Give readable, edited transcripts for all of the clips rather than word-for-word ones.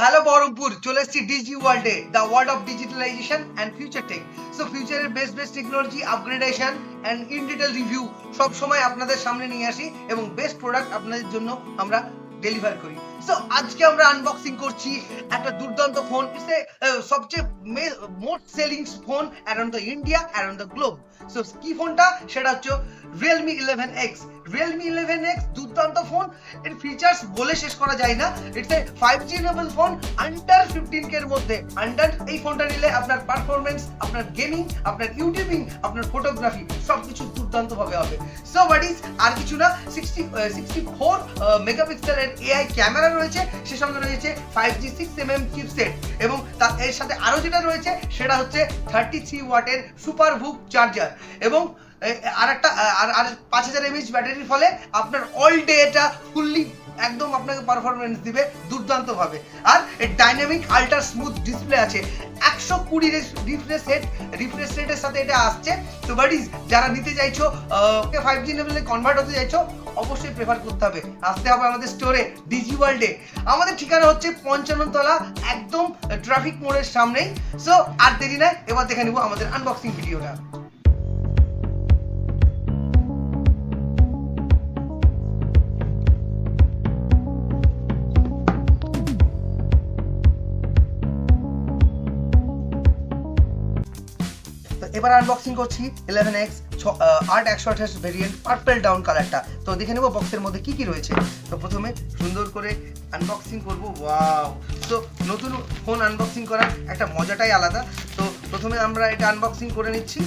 hello Berhampore, চলে এসেছি digi ওয়ার্ল্ডে, the world of digitalisation and future tech. So ফিউচারের best technology upgradation and in detail review সব সময় আপনাদের সামনে নিয়ে আসি এবং বেস্ট প্রোডাক্ট আপনাদের জন্য আমরা ডেলিভার করি। সো আজকে আমরা আনবক্সিং করছি একটা দুর্দান্ত ফোন। ইটস এ সবচেয়ে most selling phone around the India, around the globe. So কি ফোনটা, সেটা হচ্ছে Realme 11X। Realme 11X দুর্দান্ত ফোন। এর ফিচার্স বলে শেষ করা যায় না। It's a 5G enable phone under 15K এর মধ্যে। আন্ডার এই ফোনটা নিলে আপনার পারফরম্যান্স, আপনার গেমিং, আপনার ইউটিউবিং, আপনার ফটোগ্রাফি সবকিছু দুর্দান্ত ভাবে হবে। সো বাডিস, আর কিছু না, 64 মেগাপিক্সেলের এআই ক্যামেরা রয়েছে, সে সঙ্গে রয়েছে 5G 6mm চিপসেট এবং এর সাথে আরো যেটা রয়েছে সেটা হচ্ছে 33 ওয়াটের সুপার বুক চার্জার এবং আর 5000 mAh ব্যাটারির ফলে আপনার অল ডে এটা ফুললি একদম আপনাকে পারফরমেন্স দিবে দুর্দান্ত ভাবে। আর এর ডাইনামিক আল্ট্রা স্মুথ ডিসপ্লে আছে, 120 রিফ্রেশ রেটের সাথে এটা আসছে। তো বাডিস, যারা নিতে চাইছো 5G লেভেলে কনভার্ট হতে চাইছো, অবশ্যই প্রেফার করতে হবে, আসতে হবে আমাদের স্টোরে ডিজি ওয়ার্ল্ডে। আমাদের ঠিকানা হচ্ছে পঞ্চাননতলা, একদম ট্রাফিক মোড়ের সামনেই। সো আর দেরি নয়, এবার দেখে নিব আমাদের আনবক্সিং ভিডিওটা। এবার আনবক্সিং করছি 11X 8128 ভেরিয়েন্ট পার্পল ডাউন কালারটা। তো দেখে নেব বক্সের মধ্যে কি কি রয়েছে। তো প্রথমে সুন্দর করে আনবক্সিং করব। ওয়াও! তো নতুন ফোন আনবক্সিং করার একটা মজাটাই আলাদা। তো প্রথমে আমরা এটা আনবক্সিং করে নিচ্ছি।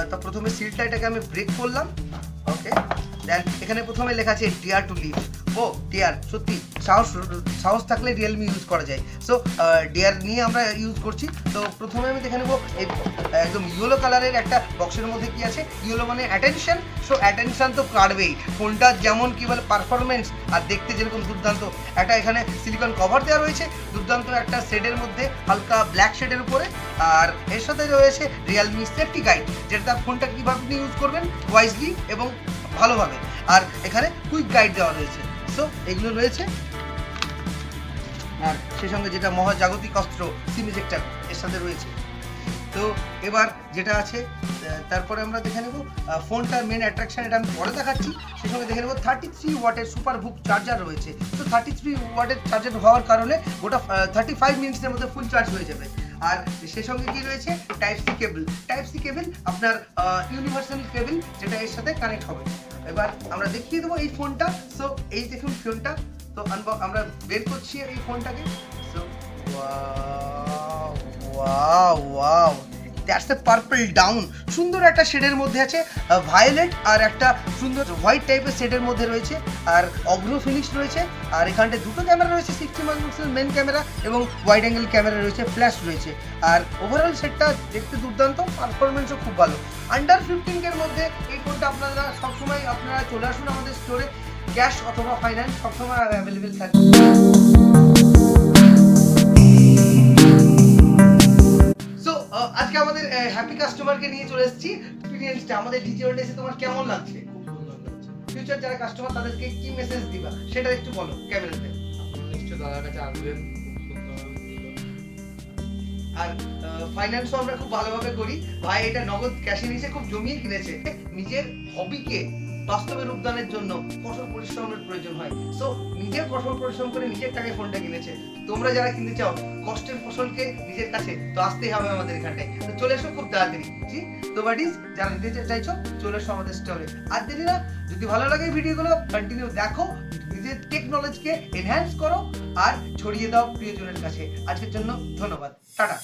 তো প্রথমে সিলটা এটাকে আমি ব্রেক করলাম। ওকে, দেন এখানে প্রথমে লেখা আছে dear to leave. O deer, সত্যি সাহস থাকলে রিয়েলমি ইউজ করা যায়। সো ডিয়ার নিয়ে আমরা ইউজ করছি। তো প্রথমে আমি দেখে নেব এই একদম ইয়েলো কালারের একটা বক্সের মধ্যে কি আছে। ইয়েলো মানে অ্যাটেনশন। সো অ্যাটেনশন তো কাটবেই। ফোনটা যেমন কি বলে পারফরমেন্স আর দেখতে যেরকম দুর্দান্ত, একটা এখানে সিলিকন কভার দেওয়া রয়েছে দুর্দান্ত একটা শেডের মধ্যে, হালকা ব্ল্যাক শেডের উপরে। আর এর সাথে রয়েছে রিয়েলমি সেফটি গাইড, যেটা ফোনটা কীভাবে আপনি ইউজ করবেন ওয়াইজলি এবং ভালোভাবে। আর এখানে কুইক গাইড দেওয়া রয়েছে। সো এগুলো রয়েছে। আর সেই সঙ্গে যেটা মহাজাগতিক অস্ত্র সিম ইজেক্টর এর সাথে রয়েছে। তো এবার যেটা আছে, তারপরে আমরা দেখে নেব ফোনটার মেন অ্যাট্রাকশন, এটা আমি পরে দেখাচ্ছি। সেই সঙ্গে দেখে নেব 33 ওয়াটের সুপার বুক চার্জার রয়েছে। তো 33 ওয়াটের চার্জার হওয়ার কারণে ওটা 35 মিনিটসের মধ্যে ফুল চার্জ হয়ে যাবে। আর সেই সঙ্গে কি রয়েছে, টাইপ সি কেবল, আপনার ইউনিভার্সাল কেবল, যেটা এর সাথে কানেক্ট হবে। এবার আমরা দেখিয়ে দেবো এই ফোনটা। সো এই দেখুন ফোনটা। তো আমরা বের করছি এই ফোনটাকে। So wow, that's a purple down. সুন্দর একটা শেডের মধ্যে আছে, ভায়োলেট আর একটা সুন্দর হোয়াইট টাইপের শেডের মধ্যে রয়েছে। আর অগ্র ফিনিশ রয়েছে। আর এখানটায় দুটো ক্যামেরা রয়েছে, 60 মেগাপিক্সেল মেন ক্যামেরা এবং ওয়াইড অ্যাঙ্গেল ক্যামেরা রয়েছে, ফ্ল্যাশ রয়েছে। আর ওভারঅল সেটটা দেখতে দুর্দান্ত, পারফরমেন্সও খুব ভালো। আন্ডার 15K এর মধ্যে এই ফোনটা আপনারা সবসময় আপনারা চলে আসুন আমাদের স্টোরে। ক্যাশ অথবা ফাইন্যান্স সবসময় অ্যাভেলেবেল থাকে। আজকে আমাদের হ্যাপি কাস্টমারকে নিয়ে চলে এসেছি। এক্সপেরিয়েন্সটা আমাদের ডিজি ওয়ার্ল্ডে এসে তোমার কেমন লাগছে? খুব সুন্দর লাগছে। ফিউচার যারা কাস্টমার তাদেরকে কি মেসেজ দিবা সেটা একটু বলো ক্যামেরাতে। নিশ্চয় দাদার কাছে আসবেন। আর ফাইন্যান্সও আমরা খুব ভালোভাবে করি। ভাই এটা নগদ ক্যাশে নিয়েছে, খুব জমিয়ে কিনেছে। নিজের হবিকে বাস্তবে রূপদানের জন্য কঠোর পরিশ্রমের প্রয়োজন হয়। সো নিজের কঠোর পরিশ্রম করে নিজের টাকায় ফোনটা কিনেছে। তোমরা যারা কিনতে চাও কষ্টের ফসলকে নিজের কাছে, তো আসতেই হবে আমাদের এখানটায়। তো চলে এসো খুব তাড়াতাড়ি। জি, তো বাডিস, যারা নিতে চাইছো চলে এসো আমাদের স্টোরে। আর দেরি না, যদি ভালো লাগে ভিডিওগুলো কন্টিনিউ দেখো, নিজের টেকনোলজিকে এনহ্যান্স করো আর ছড়িয়ে দাও প্রিয়জনের কাছে। আজকের জন্য ধন্যবাদ, টাটা।